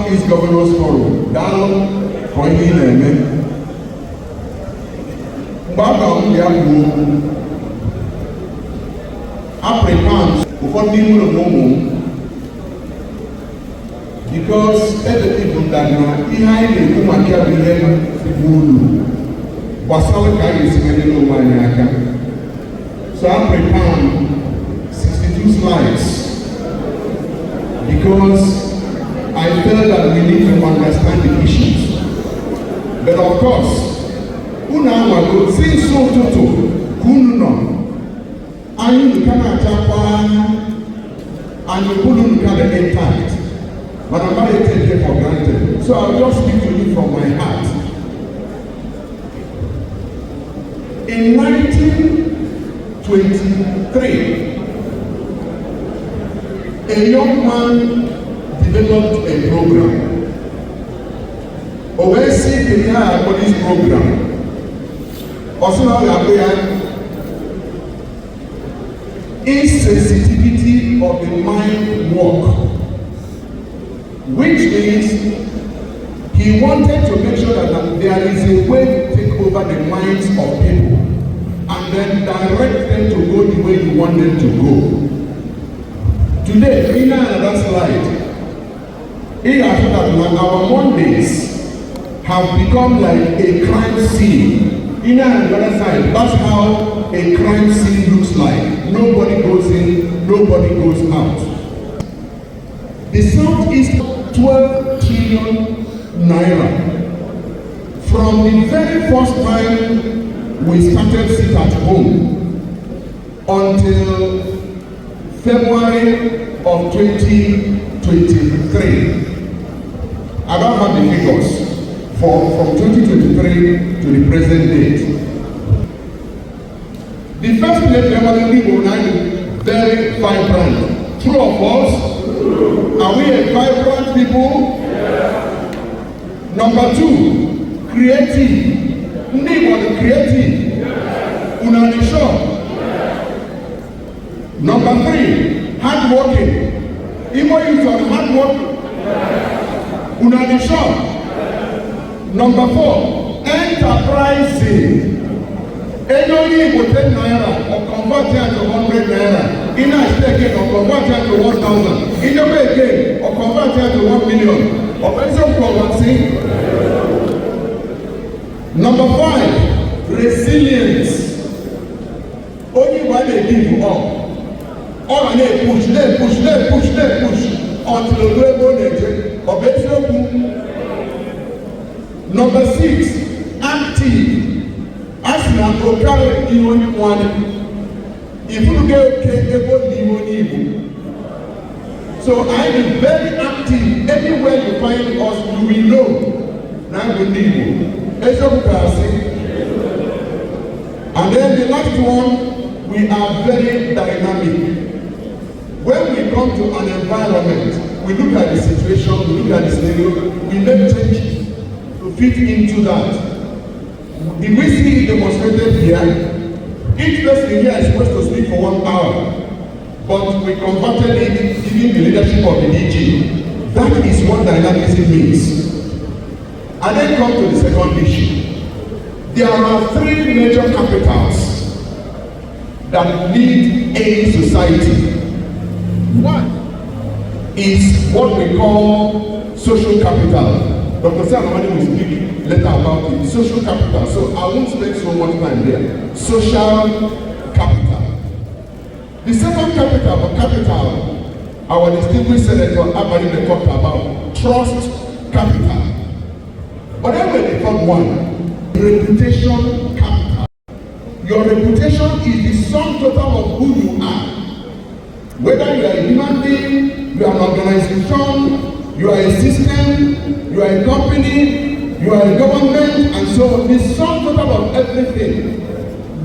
Northeast Governors Forum, Dalo, Koini Neme. Baba Neliaku, Africans, for people of Momo, because every people that are behind the woman can be able was all kind of singing no one. So I prepared 62 slides because I felt that we need to understand the issues. But of course, Una since so toto, Kununo, and you cannot and you couldn't kind of intact. But I'm not taking it for granted. So I'll just speak to you from my heart. In 1923, a young man developed a program. Overseeing the entire police program. Also now we are insensitivity of the mind work, which means he wanted to make sure that there is a way to take over the minds of people and then direct them to go the way you want them to go. Today, in another slide, it has shown that our Mondays have become like a crime scene. In another side, that's how a crime scene looks like. Nobody goes in, nobody goes out. The Southeast 12 trillion naira. From the very first time we started sit at home until February of 2023. I don't have the figures from 2023 to the present date. The first place definitely will not very vibrant. True or false? Are we a vibrant people? Yeah. Number two, creative. Name on the creative. Yeah. Una the shop. Yeah. Number three, hardworking. Imo youth on hardworking. Yeah. Una the shop. Number four, enterprising. Any will 10 naira or convert it to 100 naira. In a state or convert it to 1,000. In a way again or convert it to 1 million. Or pencil property. Number five, resilience. Only when they give up. All they push until the global nature of it. Number six, active. As na procure the one, if you get able the so I am very active. Anywhere you find us, you will know. Now we need and then the last one, we are very dynamic. When we come to an environment, we look at the situation, we look at the scenario, we make changes to fit into that. Did we see it demonstrated here? Each person here is supposed to speak for 1 hour, but we converted it giving the leadership of the DG. That is what dynamism means. And then come to the second issue. There are three major capitals that lead any society. One is what we call social capital. Dr. Salamani will speak later about it. Social capital. So I won't spend so much time there. Social capital. The second capital, our distinguished Senator Abari talked about trust capital. But then when the third one, reputation capital. Your reputation is the sum total of who you are. Whether you are a human being, you are an organization, you are a system, you are a company, you are a government, and so on. The sum total of everything.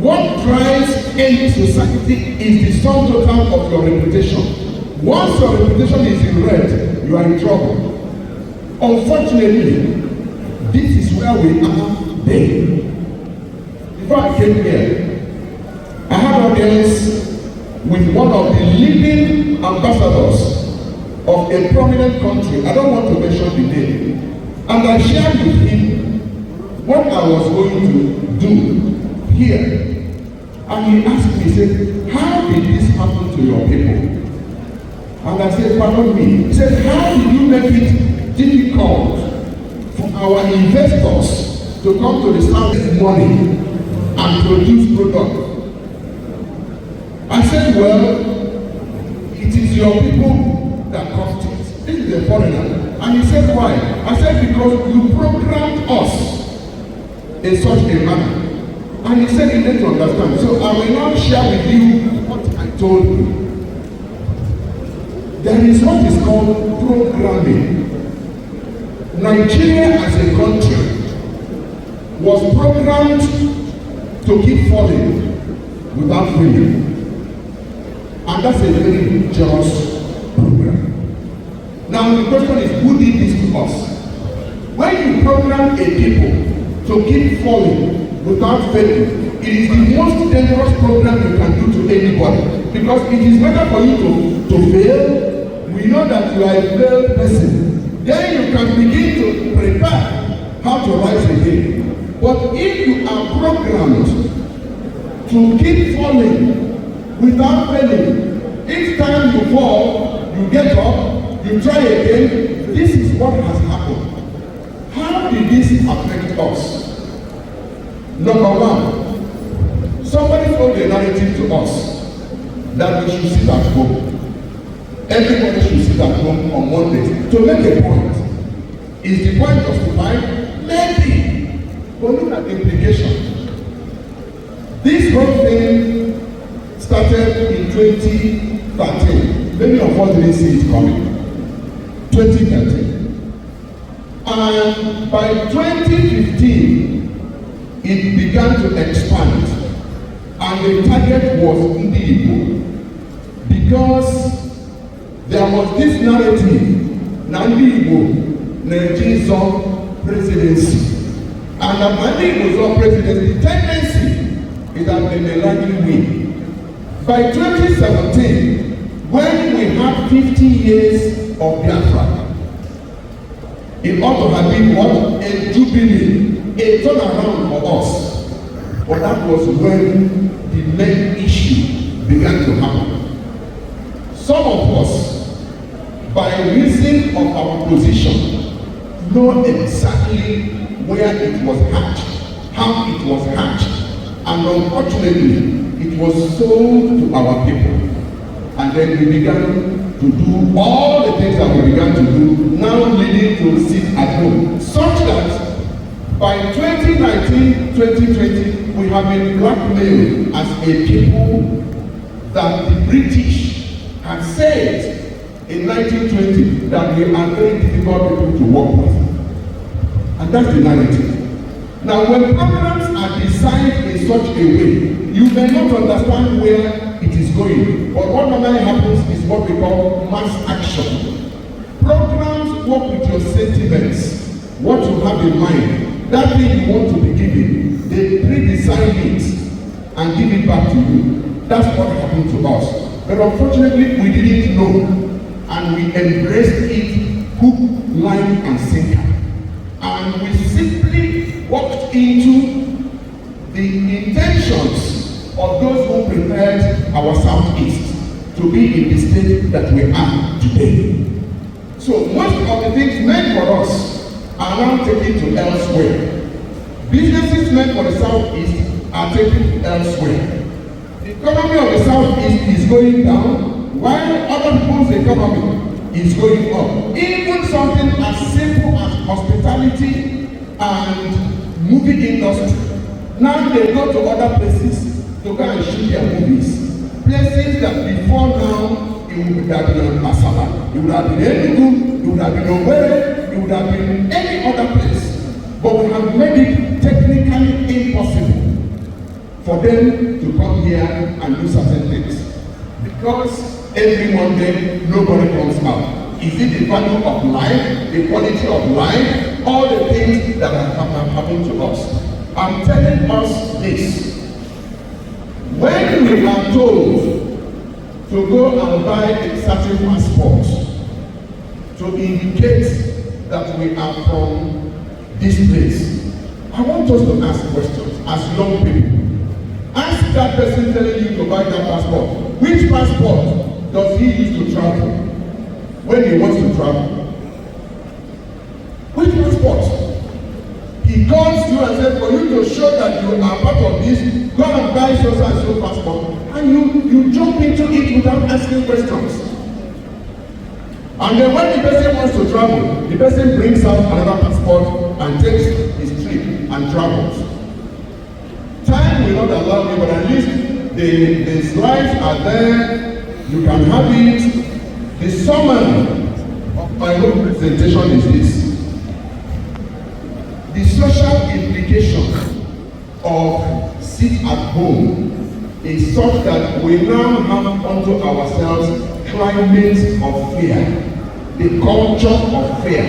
What drives any society is the sum total of your reputation. Once your reputation is in red, you are in trouble. Unfortunately, this is where we are today. Before I came here, I had audience with one of the leading ambassadors of a prominent country. I don't want to mention the name. And I shared with him what I was going to do here. And he asked me, he said, how did this happen to your people? And I said, pardon me. He said, how did you make it difficult for our investors to come to the South money and produce product? I said, well, it is your people that caused it. This is a foreigner. And he said, why? I said, because you programmed us in such a manner. And he said, you need to understand. So I will not share with you what I told you. There is what is called programming. Nigeria as a country was programmed to keep falling without failing. And that's a very just program. Now the question is, who did this to us? When you program a people to keep falling without failing, it is the most dangerous program you can do to anybody. Because it is better for you to fail. We know that you are a failed person. Then you can begin to prepare how to rise again. But if you are programmed to keep falling without failing, each time you fall, you get up, you try again. This is what has happened. How did this affect us? Number one, somebody told a narrative to us that we should sit at home. Everybody should sit at home on Mondays. To make a point, is the point justified? Maybe. But look at the implication. This whole thing started in 2013. Many of us didn't see it coming. 2013. And by 2015, it began to expand. And the target was Igbo. Because there was this narrative, Nandi Igbo, Nigerian presidency. And that Nandi Igbo's presidency, the tendency is that they may likely win. By 2017, when we had 50 years of Biafra, it ought to have been what? A jubilee, a turnaround for us. But that was when the main issue began to happen. Some of us, by reason of our position, know exactly where it was hatched, how it was hatched, and unfortunately, it was sold to our people. And then we began to do all the things that we began to do, now leading to sit at home, such that by 2019-2020, we have been blackmailed as a people that the British had said in 1920 that we are very difficult people to work with. And that's the narrative. Now, when programs are designed in such a way, you may not understand where it is going. But what normally happens is what we call mass action. Programs work with your sentiments, what you have in mind, that thing you want to be given. They pre-design it and give it back to you. That's what happened to us. But unfortunately, we didn't know. And we embraced it hook, line, and sinker. And we simply walked into the intentions of those who prepared our Southeast to be in the state that we are today. So most of the things meant for us are now taken to elsewhere. Businesses meant for the Southeast are taken to elsewhere. The economy of the Southeast is going down, while other people's economy is going up. Even something as simple as hospitality and movie industry. Now they go to other places to go and shoot their movies. Places that before now, it would have been Masala, it would have been Enugu, it would have been Owerri, it would have been any other place. But we have made it technically impossible for them to come here and do certain things. Because every Monday, nobody comes out. Is it the value of life, the quality of life, all the things that have happened to us? I'm telling us this. When we are told to go and buy a certain passport, to indicate that we are from this place. I want us to ask questions as young people. Ask that person telling you to buy that passport. Which passport does he use to travel when he wants to travel? Which passport? He calls you and says, for you to show that you are part of this, go and buy so and so passport. And you jump into it without asking questions. And then when the person wants to travel, the person brings out another passport and takes his trip and travels. Time will not allow me, but at least the slides are there. You can have it. The summary of my whole presentation is this. The social implication of sit at home is such that we now have unto ourselves climate of fear, the culture of fear.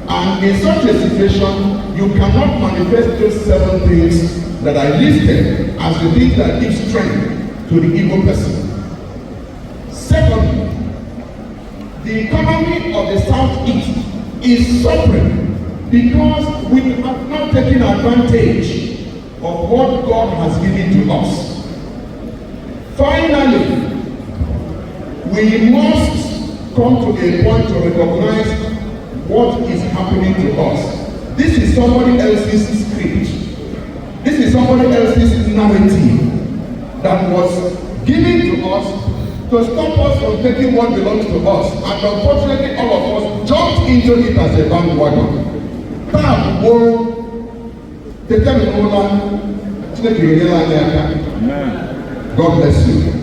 And in such a situation, you cannot manifest those 7 things that I listed as the things that give strength to the evil person. Secondly, the economy of the Southeast is suffering because we have not taken advantage of what God has given to us. Finally, we must come to a point to recognize what is happening to us. This is somebody else's script. This is somebody else's narrative that was given to us to stop us from taking what belongs to us. And unfortunately, all of us jumped into it as a bandwagon. God bless you.